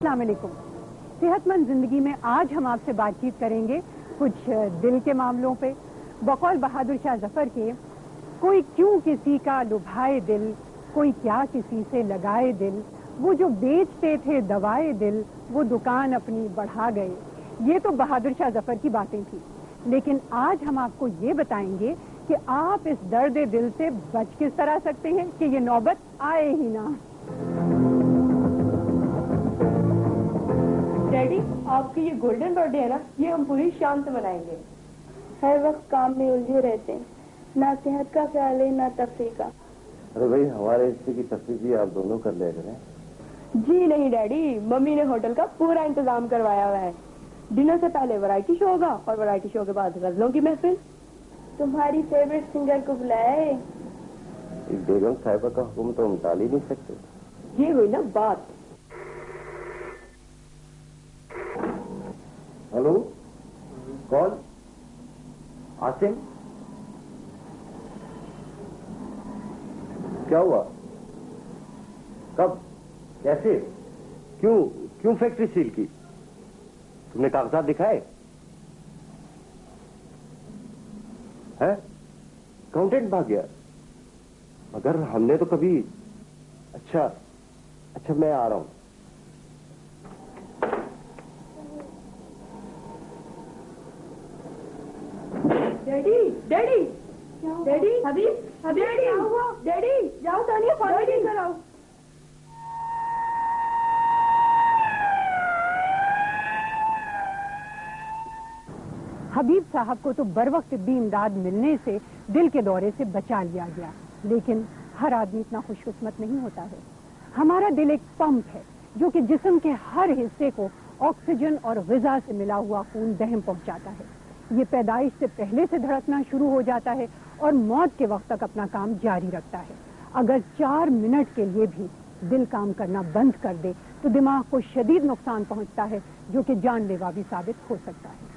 السلام علیکم۔ صحت مند زندگی میں آج ہم آپ سے بات چیت کریں گے کچھ دل کے معاملوں پہ۔ بقول بہادر شاہ ظفر کے کوئی کیوں کسی کا لبھائے دل، کوئی کیا کسی سے لگائے دل، وہ جو بیچتے تھے دوائے دل وہ دکان اپنی بڑھا گئے۔ یہ تو بہادر شاہ ظفر کی باتیں تھیں، لیکن آج ہم آپ کو یہ بتائیں گے کہ آپ اس درد دل سے بچ کس طرح سکتے ہیں کہ یہ نوبت آئے ہی نہ۔ ڈیڈی، آپ کی یہ گولڈن برتھ ڈے ہے نا، یہ ہم پوری شان سے منائیں گے۔ ہر وقت کام میں الجھے رہتے ہیں، نہ صحت کا خیال ہے نہ تفریح کا۔ ارے بھائی، ہمارے حصے کی تفریح بھی آپ دونوں کر لیا کریں۔ جی نہیں ڈیڈی، ممی نے ہوٹل کا پورا انتظام کروایا ہوا ہے۔ ڈنر سے پہلے ورائٹی شو ہوگا اور ورائٹی شو کے بعد غزلوں کی محفل۔ تمہاری فیوریٹ سنگر کو بلایا ہے؟ بیگم صاحبہ کا حکم تو ہم ٹال ہی نہیں سکتے۔ یہ ہوئی نا بات۔ ہلو، کون؟ عاصم؟ کیا ہوا؟ کب؟ کیسے؟ کیوں فیکٹری سیل کی؟ تم نے کاغذات دکھائے ہیں؟ اکاؤنٹنٹ بھاگ گیا؟ مگر ہم نے تو کبھی… اچھا میں آ رہا ہوں۔ ڈیڈی جاؤ تانیہ پانی لے کر آؤ۔ حبیب صاحب کو تو بروقت طبی امداد ملنے سے دل کے دورے سے بچا لیا گیا، لیکن ہر آدمی اتنا خوش قسمت نہیں ہوتا ہے۔ ہمارا دل ایک پمپ ہے جو کہ جسم کے ہر حصے کو آکسیجن اور غذا سے ملا ہوا خون دہم پہنچاتا ہے۔ یہ پیدائش سے پہلے سے دھڑکنا شروع ہو جاتا ہے اور موت کے وقت تک اپنا کام جاری رکھتا ہے۔ اگر 4 منٹ کے لیے بھی دل کام کرنا بند کر دے تو دماغ کو شدید نقصان پہنچتا ہے جو کہ جان لیوا بھی ثابت ہو سکتا ہے۔